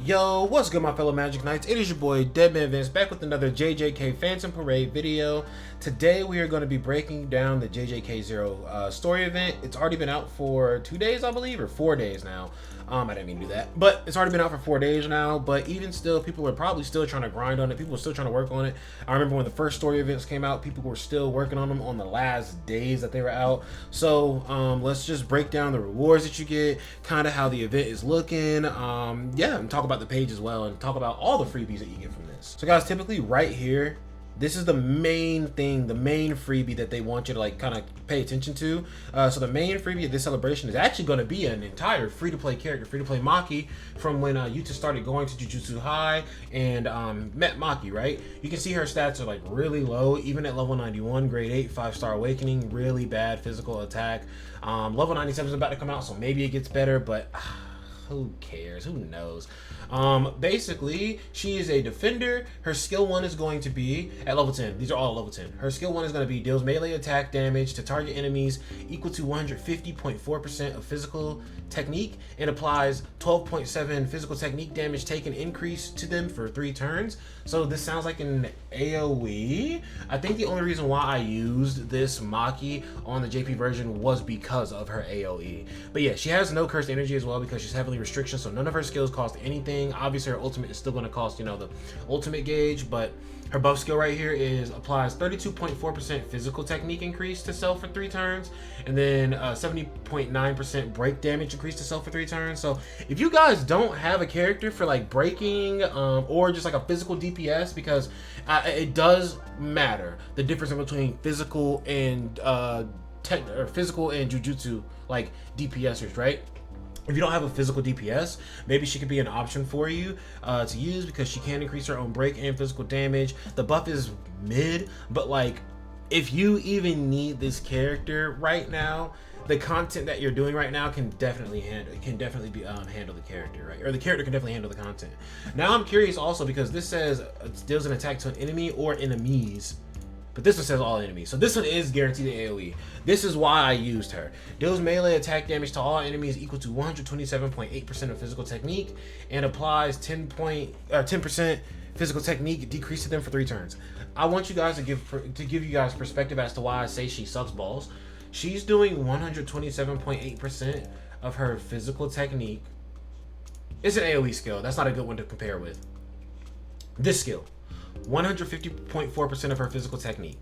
Yo, what's good my fellow Magic Knights? It is your boy DEADMANVINCE back with another JJK Phantom Parade video. Today we are going to be breaking down the JJK0 story event. It's already been out for 2 days, I believe, or 4 days now. I didn't mean to do that, but it's already been out for 4 days now. But even still, people are probably still trying to grind on it. People are still trying to work on it. I remember when the first story events came out, people were still working on them on the last days that they were out. So let's just break down the rewards that you get, kind of how the event is looking, yeah, and talk about the page as well, and talk about all the freebies that you get from this. So guys, typically right here, this is the main thing, the main freebie that they want you to like kind of pay attention to. So the main freebie of this celebration is actually going to be an entire free-to-play character, free-to-play Maki, from when Yuta started going to Jujutsu High and met Maki, right? You can see her stats are like really low, even at level 91, grade 8, 5-star awakening, really bad physical attack. Level 97 is about to come out, so maybe it gets better, but who cares? Who knows? Basically, she is a defender. Her skill 1 is going to be at level 10. These are all level 10. Her skill 1 is going to be deals melee attack damage to target enemies equal to 150.4% of physical technique and applies 12.7 physical technique damage taken increase to them for 3 turns. So this sounds like an AoE. I think the only reason why I used this Maki on the JP version was because of her AoE. But yeah, she has no cursed energy as well because she's heavily restriction, so none of her skills cost anything. Obviously her ultimate is still going to cost, you know, the ultimate gauge, but her buff skill right here is applies 32.4% physical technique increase to self for 3 turns, and then 70.9% break damage increase to self for 3 turns. So if you guys don't have a character for like breaking or just like a physical DPS, because it does matter the difference in between physical and physical and jujutsu like DPSers, right? If you don't have a physical DPS, maybe she could be an option for you to use because she can increase her own break and physical damage. The buff is mid, but like if you even need this character right now, the content that you're doing right now can definitely handle the character, right? Or the character can definitely handle the content. Now I'm curious also because this says it deals an attack to an enemy or enemies. But this one says all enemies. So this one is guaranteed AoE. This is why I used her. Deals melee attack damage to all enemies equal to 127.8% of physical technique and applies 10% physical technique decrease to them for 3 turns. I want you guys to give you guys perspective as to why I say she sucks balls. She's doing 127.8% of her physical technique. It's an AoE skill. That's not a good one to compare with. This skill. 150.4% of her physical technique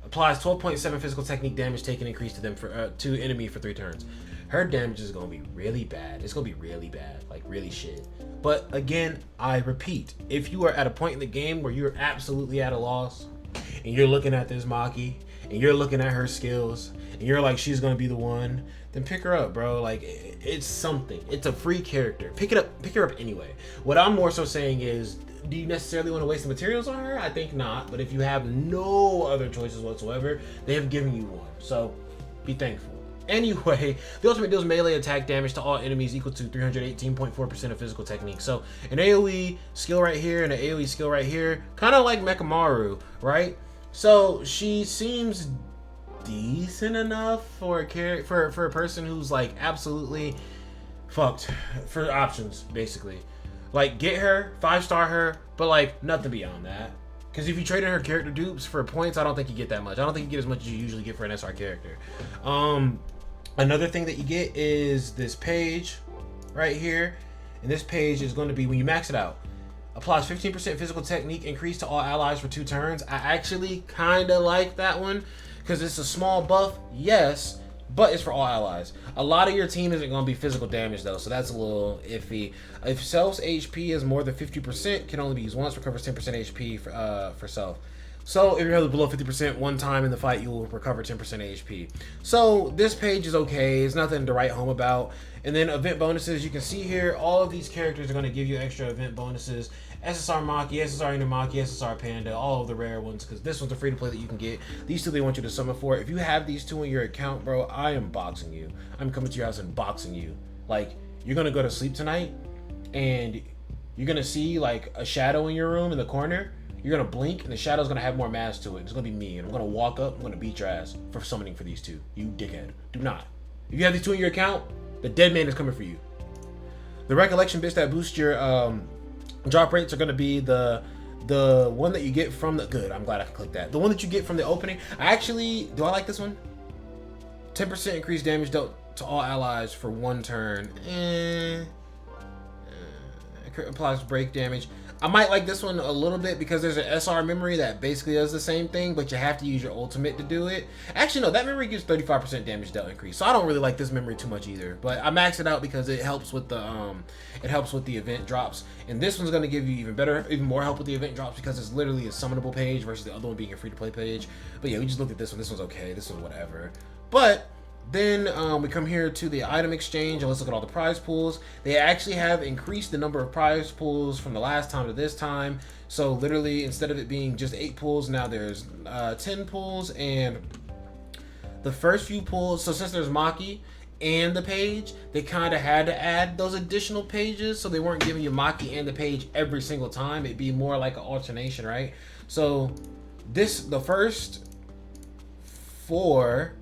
applies 12.7 physical technique damage taken increase to them for to enemy for 3 turns. Her damage is gonna be really bad. It's gonna be really bad, like really shit. But again, I repeat, if you are at a point in the game where you're absolutely at a loss and you're looking at this Maki and you're looking at her skills and you're like she's gonna be the one, then pick her up, bro. Like it's something. It's a free character. Pick her up anyway. What I'm more so saying is, do you necessarily want to waste the materials on her? I think not. But if you have no other choices whatsoever, they have given you one. So be thankful. Anyway, the ultimate deals melee attack damage to all enemies equal to 318.4% of physical technique. So an AoE skill right here and an AoE skill right here, kind of like Mekamaru, right? So she seems decent enough for a person who's like absolutely fucked for options, basically. Like, get her, 5-star her, but like nothing beyond that. Because if you trade in her character dupes for points, I don't think you get that much. I don't think you get as much as you usually get for an SR character. Another thing that you get is this page right here. And this page is going to be, when you max it out, applies 15% physical technique increase to all allies for 2 turns. I actually kind of like that one because it's a small buff, yes, but it's for all allies. A lot of your team isn't going to be physical damage though, so that's a little iffy. If self's HP is more than 50%, can only be used once, recovers 10% HP for self. So if you're below 50% one time in the fight, you'll recover 10% HP. So this page is okay. It's nothing to write home about. And then event bonuses, you can see here, all of these characters are going to give you extra event bonuses. SSR Maki, SSR Inumaki, SSR Panda, all of the rare ones, because this one's a free-to-play that you can get. These 2 they want you to summon for. If you have these 2 in your account, bro, I am boxing you. I'm coming to your house and boxing you. Like, you're going to go to sleep tonight, and you're going to see, like, a shadow in your room in the corner. You're going to blink, and the shadow's going to have more mass to it. It's going to be me, and I'm going to walk up, I'm going to beat your ass for summoning for these 2. You dickhead. Do not. If you have these 2 in your account, the dead man is coming for you. The recollection bits that boost your drop rates are going to be the one that you get from the good. I'm glad I clicked that. The one that you get from the opening. Do I like this one? 10% increased damage dealt to all allies for 1 turn. Applies break damage. I might like this one a little bit because there's an SR memory that basically does the same thing, but you have to use your ultimate to do it. Actually, no, that memory gives 35% damage dealt increase, so I don't really like this memory too much either. But I maxed it out because it helps with the event drops, and this one's gonna give you even more help with the event drops because it's literally a summonable page versus the other one being a free-to-play page. But yeah, we just looked at this one. This one's okay. This one's whatever. But then we come here to the item exchange and let's look at all the prize pools. They actually have increased the number of prize pools from the last time to this time. So literally, instead of it being just 8 pools, now there's 10 pools. And the first few pools, so since there's Maki and the page, they kind of had to add those additional pages, so they weren't giving you Maki and the page every single time. It'd be more like an alternation, right? So the first four,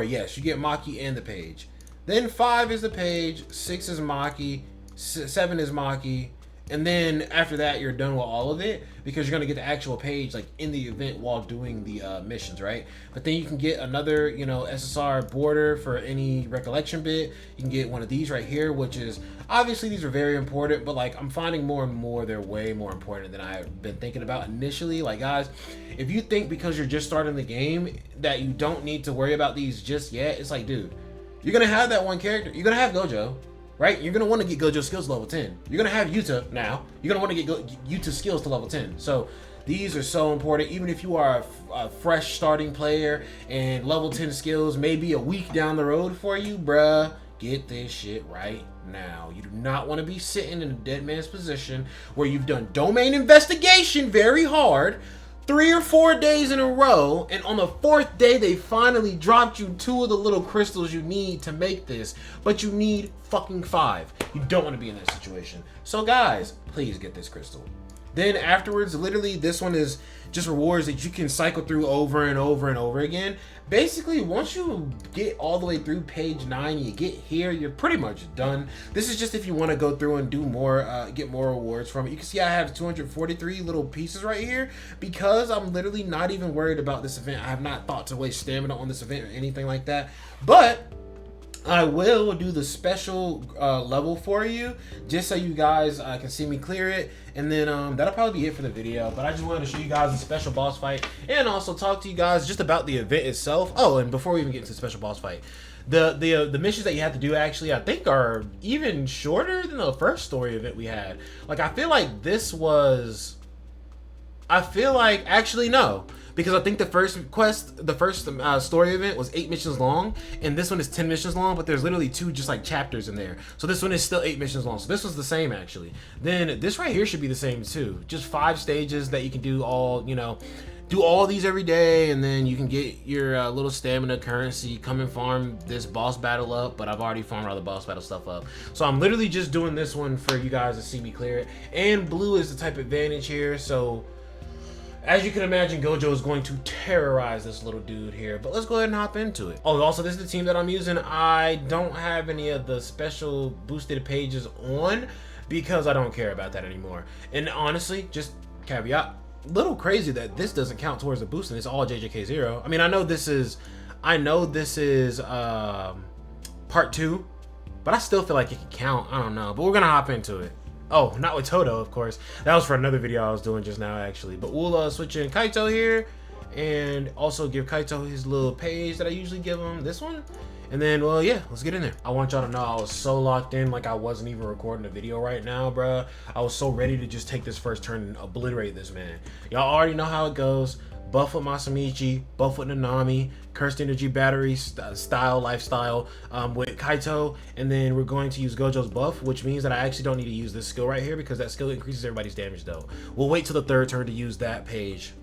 yes, you get Maki and the page. Then 5 is the page, 6 is Maki, 7 is Maki, and then after that you're done with all of it because you're gonna get the actual page like in the event while doing the missions, right? But then you can get another, SSR border for any recollection bit. You can get one of these right here, which is obviously these are very important, but like I'm finding more and more they're way more important than I've been thinking about initially. Like guys, if you think because you're just starting the game that you don't need to worry about these just yet, it's like, dude, you're gonna have that one character. You're gonna have Gojo, right? You're gonna want to get Gojo skills to level 10. You're gonna have Yuta now. You're gonna want to get Yuta skills to level 10. So these are so important. Even if you are a fresh starting player and level 10 skills may be a week down the road for you, bruh, get this shit right now. You do not want to be sitting in a dead man's position where you've done domain investigation very hard 3 or 4 days in a row, and on the 4th day they finally dropped you 2 of the little crystals you need to make this, but you need fucking 5. You don't want to be in that situation. So guys, please get this crystal. Then afterwards, literally this one is just rewards that you can cycle through over and over and over again. Basically, once you get all the way through page 9, you get here, you're pretty much done. This is just if you want to go through and do more, get more rewards from it. You can see I have 243 little pieces right here because I'm literally not even worried about this event. I have not thought to waste stamina on this event or anything like that. But I will do the special level for you just so you guys can see me clear it, and then that'll probably be it for the video. But I just wanted to show you guys the special boss fight and also talk to you guys just about the event itself. Oh, and before we even get into the special boss fight, the missions that you have to do actually I think are even shorter than the first story event we had. Like I feel like actually no, because I think the first quest, the first story event was 8 missions long, and this one is 10 missions long, but there's literally 2 just like chapters in there. So this one is still 8 missions long. So this was the same actually. Then this right here should be the same too. Just 5 stages that you can do all, do all these every day, and then you can get your little stamina currency, come and farm this boss battle up, but I've already farmed all the boss battle stuff up. So I'm literally just doing this one for you guys to see me clear it. And blue is the type advantage here, so as you can imagine, Gojo is going to terrorize this little dude here, but let's go ahead and hop into it. Oh, also, this is the team that I'm using. I don't have any of the special boosted pages on because I don't care about that anymore. And honestly, just caveat, little crazy that this doesn't count towards the boost and it's all JJK0. I mean, I know this is part 2, but I still feel like it can count. I don't know, but we're gonna hop into it. Oh, not with Toto, of course. That was for another video I was doing just now, actually. But we'll switch in Kaito here and also give Kaito his little page that I usually give him, this one. And then, well, yeah, let's get in there. I want y'all to know I was so locked in, like I wasn't even recording a video right now, bruh. I was so ready to just take this first turn and obliterate this man. Y'all already know how it goes. Buff with Masamichi, buff with Nanami, cursed energy battery lifestyle with Kaito, and then we're going to use Gojo's buff, which means that I actually don't need to use this skill right here because that skill increases everybody's damage though. We'll wait till the 3rd turn to use that page.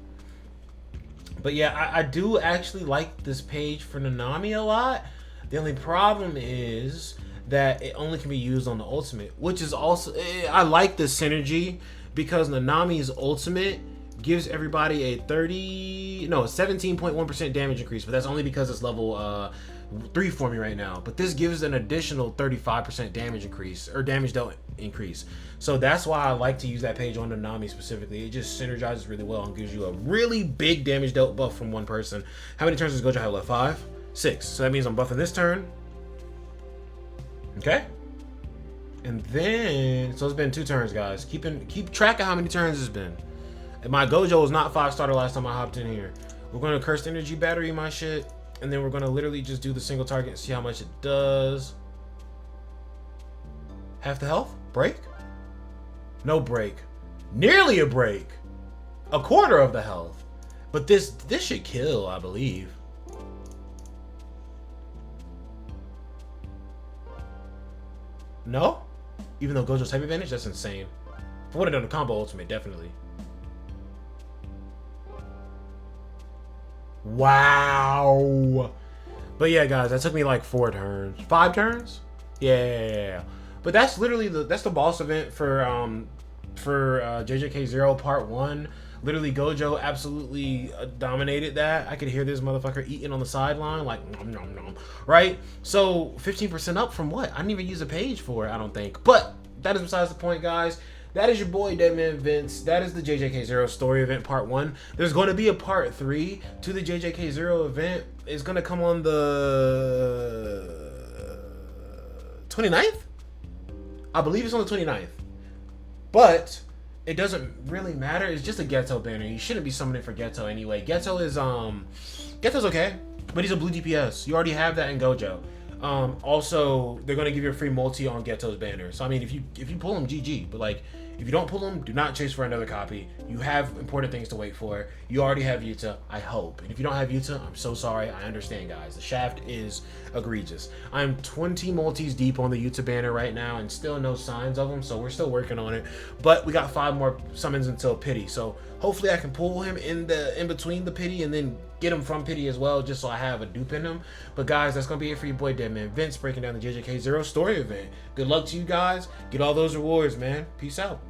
But yeah, I do actually like this page for Nanami a lot. The only problem is that it only can be used on the ultimate, which is also, I like the synergy because Nanami's ultimate gives everybody a 17.1% damage increase, but that's only because it's level 3 for me right now, but this gives an additional 35% damage increase, or damage dealt increase. So that's why I like to use that page on the Nami specifically. It just synergizes really well and gives you a really big damage dealt buff from one person. How many turns does Gojo have left? 5? 6. So that means I'm buffing this turn. Okay. And then, so it's been 2 turns, guys. Keep track of how many turns it's been. And my Gojo was not 5-star last time I hopped in here. We're going to Cursed Energy Battery my shit. And then we're going to literally just do the single target and see how much it does. Half the health? Break? No break. Nearly a break. A quarter of the health. But this should kill, I believe. No? Even though Gojo's type advantage? That's insane. I would have done a combo ultimate, definitely. Wow. But yeah, guys, that took me like 4 turns. 5 turns? Yeah. But that's literally that's the boss event for JJK 0 Part 1. Literally, Gojo absolutely dominated that. I could hear this motherfucker eating on the sideline, like, nom, nom, nom, right? So, 15% up from what? I didn't even use a page for it, I don't think. But that is besides the point, guys. That is your boy, DEADMANVINCE. That is the JJK 0 story event part 1. There's going to be a part 3 to the JJK 0 event. It's going to come on the 29th? I believe it's on the 29th. But it doesn't really matter. It's just a Geto banner. You shouldn't be summoning for Geto anyway. Geto's okay, but he's a blue DPS. You already have that in Gojo. Also, they're gonna give you a free multi on Geto's banner. So I mean, if you pull him, GG. But like, if you don't pull him, do not chase for another copy. You have important things to wait for. You already have Yuta, I hope. And if you don't have Yuta, I'm so sorry. I understand, guys. The shaft is egregious. I'm 20 multis deep on the Yuta banner right now, and still no signs of them. So we're still working on it. But we got 5 more summons until Pity. So hopefully I can pull him in between the Pity and then get him from Pity as well, just so I have a dupe in him. But guys, that's gonna be it for your boy DEADMANVINCE breaking down the JJK 0 story event. Good luck to you guys. Get all those rewards, man. Peace out.